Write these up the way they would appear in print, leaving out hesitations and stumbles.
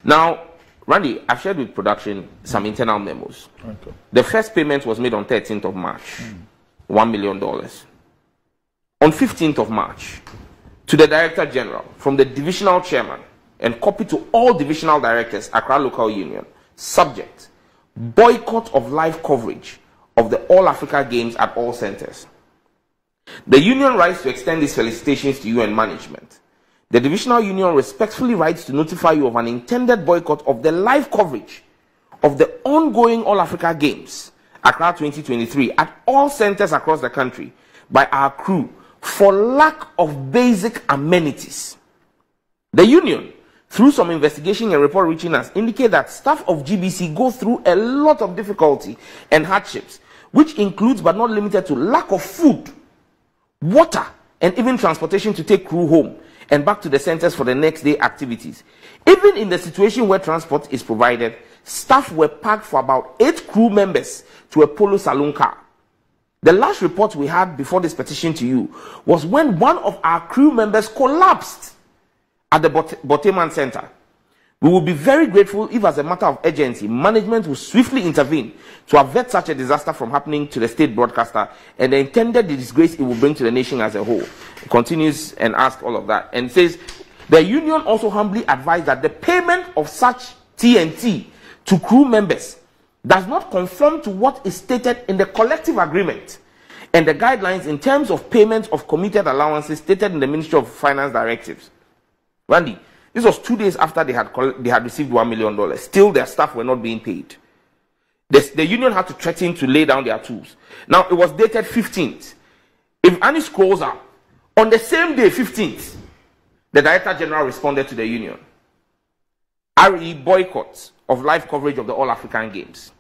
Now, Randy, I've shared with production some internal memos. Okay. The first payment was made on 13th of March, $1 million. On 15th of March, to the Director General, from the Divisional Chairman, and copied to all Divisional Directors, Accra Local Union, subject, boycott of live coverage of the All Africa Games at all centers. The Union writes to extend these felicitations to you and management. The Divisional Union respectfully writes to notify you of an intended boycott of the live coverage of the ongoing All Africa Games, Accra 2023, at all centers across the country by our crew for lack of basic amenities. The Union, through some investigation and report reaching us, indicate that staff of GBC go through a lot of difficulty and hardships, which includes but not limited to lack of food, water, and even transportation to take crew home and back to the centers for the next day activities. Even in the situation where transport is provided, staff were packed for about 8 crew members to a Polo Saloon car. The last report we had before this petition to you was when one of our crew members collapsed at the Boteman Center. We will be very grateful if, as a matter of urgency, management will swiftly intervene to avert such a disaster from happening to the state broadcaster and the intended disgrace it will bring to the nation as a whole. It continues and asks all of that and says, the union also humbly advised that the payment of such TNT to crew members does not conform to what is stated in the collective agreement and the guidelines in terms of payment of committed allowances stated in the Ministry of Finance directives. Randy, this was 2 days after they had received $1 million. Still, their staff were not being paid. The union had to threaten to lay down their tools. Now, it was dated 15th. If Annie scrolls up, on the same day, 15th, the Director General responded to the union. RE boycotts of live coverage of the All African Games.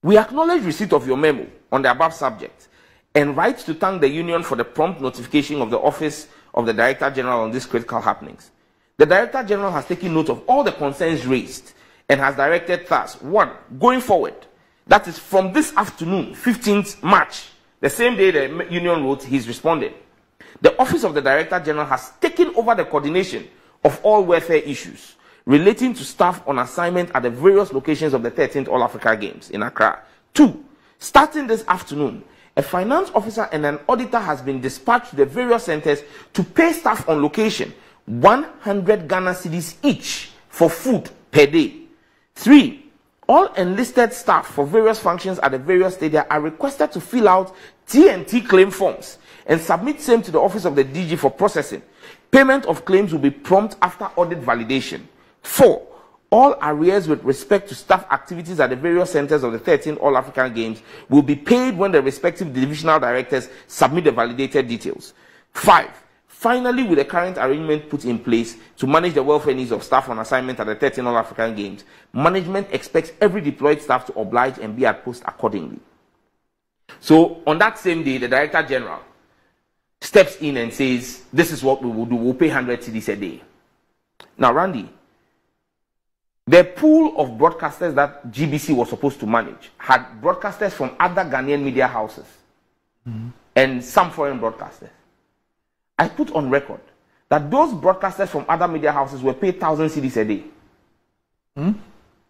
We acknowledge receipt of your memo on the above subject and write to thank the union for the prompt notification of the Office of the Director General on these critical happenings. The Director General has taken note of all the concerns raised and has directed thus: 1. Going forward, that is from this afternoon, 15th March, the same day the union wrote, he's responded. The Office of the Director General has taken over the coordination of all welfare issues relating to staff on assignment at the various locations of the 13th All Africa Games in Accra. 2. Starting this afternoon, a finance officer and an auditor has been dispatched to the various centers to pay staff on location 100 Ghana cedis each for food per day. 3. All enlisted staff for various functions at the various stadia are requested to fill out TNT claim forms and submit same to the Office of the DG for processing. Payment of claims will be prompt after audit validation. 4. All arrears with respect to staff activities at the various centers of the 13 All African Games will be paid when the respective divisional directors submit the validated details. 5. Finally, with the current arrangement put in place to manage the welfare needs of staff on assignment at the 13 All African Games, management expects every deployed staff to oblige and be at post accordingly. So, on that same day, the Director General steps in and says, this is what we will do, we'll pay 100 cedis a day. Now, Randy, the pool of broadcasters that GBC was supposed to manage had broadcasters from other Ghanaian media houses and some foreign broadcasters. I put on record that those broadcasters from other media houses were paid 1,000 cedis a day.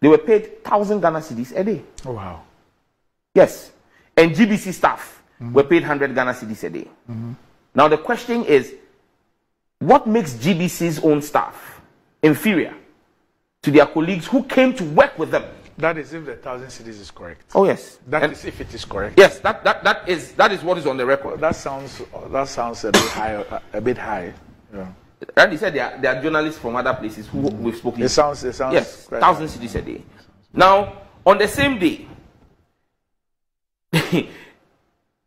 They were paid 1,000 Ghana cedis a day. Oh, wow. Yes. And GBC staff were paid 100 Ghana cedis a day. Now the question is, what makes GBC's own staff inferior to their colleagues who came to work with them? That is if the 1,000 cedis is correct. Oh yes. That is if it is correct. Yes, that is what is on the record. That sounds a bit high. A bit high. Yeah. Randy said there are journalists from other places who we've spoken to. It sounds yes, 1,000 cedis a day. Now, on the same day,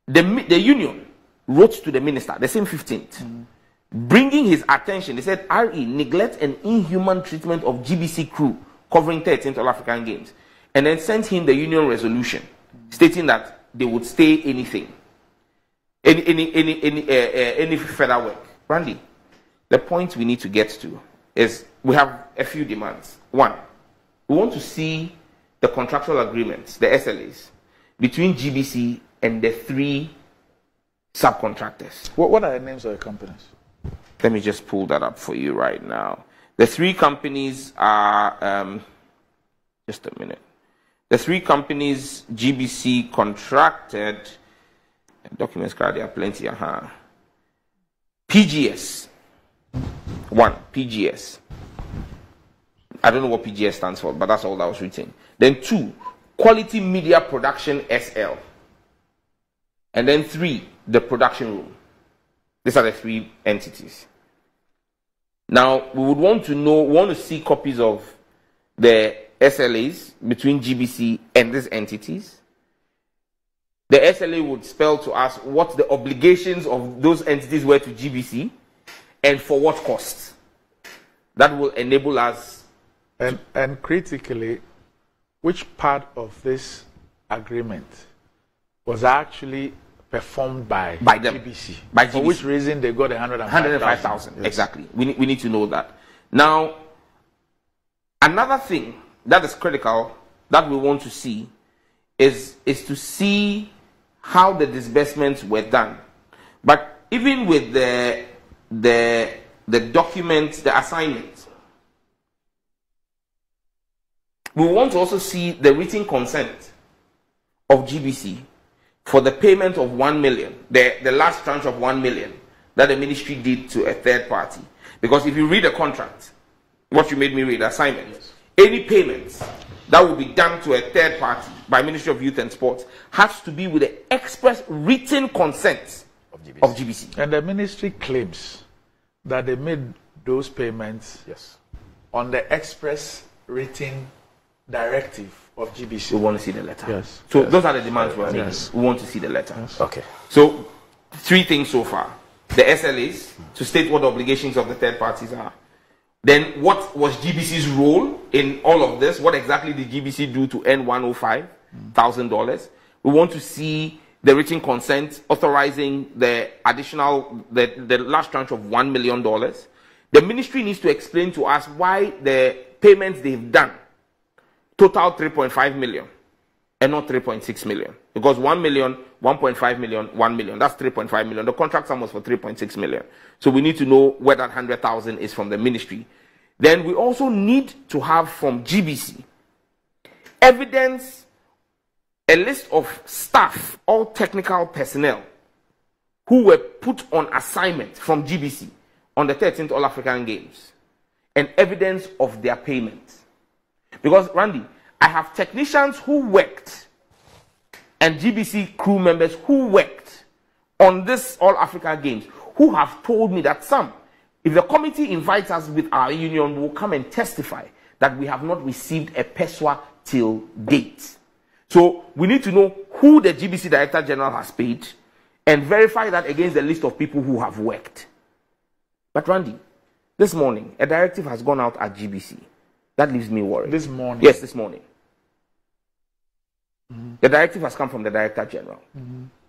the union wrote to the minister, the same 15th, bringing his attention. They said, RE neglect and inhuman treatment of GBC crew covering 13th All African Games, and then sent him the union resolution stating that they would stay anything, any further work. Randy, the point we need to get to is we have a few demands. 1, we want to see the contractual agreements, the SLAs, between GBC and the 3 subcontractors. What are the names of the companies? Let me just pull that up for you right now. The three companies are, just a minute. The three companies GBC contracted, documents card, there are plenty. PGS. One, PGS. I don't know what PGS stands for, but that's all that was written. Then 2, Quality Media Production SL. And then 3, the production room. These are the 3 entities. Now, we would want to see copies of the SLAs between GBC and these entities. The SLA would spell to us what the obligations of those entities were to GBC and for what cost. That will enable us. And critically, which part of this agreement was actually performed by them, GBC? By For GBC. which reason they got 105,000? Yes. Exactly. We need to know that. Now, another thing that is critical that we want to see is to see how the disbursements were done. But even with the documents, the assignments, we want to also see the written consent of GBC for the payment of 1 million, the last tranche of 1 million that the ministry did to a third party. Because if you read the contract, what you made me read, assignment, any payments that will be done to a third party by Ministry of Youth and Sports has to be with the express written consent of GBC. And the ministry claims that they made those payments on the express written directive of GBC. We want to see the letter. Yes. So those are the demands we're making. Yes. We want to see the letter. Yes. Okay. So 3 things so far. The SLAs, to state what the obligations of the third parties are. Then what was GBC's role in all of this? What exactly did GBC do to earn $105,000? We want to see the written consent authorizing the additional, the last tranche of $1 million. The ministry needs to explain to us why the payments they've done total 3.5 million and not 3.6 million. Because 1 million, 1.5 million, 1 million. That's 3.5 million. The contract sum was for 3.6 million. So we need to know where that 100,000 is from the ministry. Then we also need to have from GBC evidence, a list of staff, all technical personnel who were put on assignment from GBC on the 13th All African Games, and evidence of their payments. Because, Randy, I have technicians who worked and GBC crew members who worked on this All Africa Games who have told me that if the committee invites us with our union, we will come and testify that we have not received a PESWA till date. So we need to know who the GBC Director General has paid and verify that against the list of people who have worked. But Randy, this morning, a directive has gone out at GBC. That leaves me worried. This morning? Yes, this morning. The directive has come from the Director General,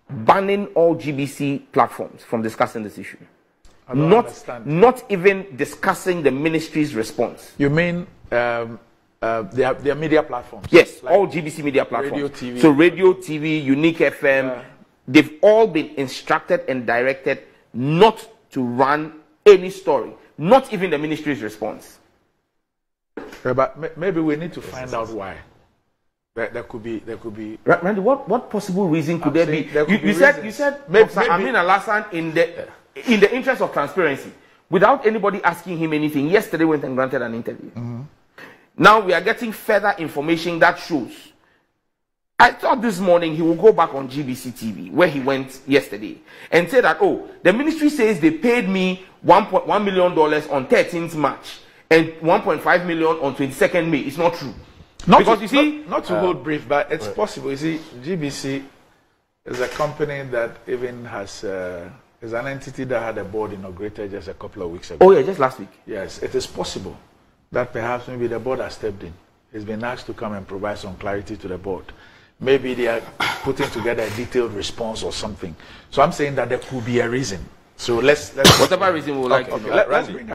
banning all GBC platforms from discussing this issue. Not even discussing the ministry's response. You mean their media platforms? Yes, like all GBC media platforms. Radio, TV. So radio, TV, Unique FM, they've all been instructed and directed not to run any story, not even the ministry's response. But maybe we need to find out why. There could be. Randy, what possible reason could there be? You said maybe Amin Alassane in the interest of transparency, without anybody asking him anything, yesterday went and granted an interview. Now we are getting further information that shows. I thought this morning he will go back on GBC TV, where he went yesterday, and say that, oh, the ministry says they paid me $1 million on 13th March and 1.5 million on 22nd May. It's not true. Not to hold brief, but it's possible. You see, GBC is a company that even has is an entity that had a board inaugurated just a couple of weeks ago. Oh yeah, just last week. Yes, it is possible that perhaps maybe the board has stepped in. It's been asked to come and provide some clarity to the board. Maybe they are putting together a detailed response or something. So I'm saying that there could be a reason. So let's whatever reason we would like to know. Let's bring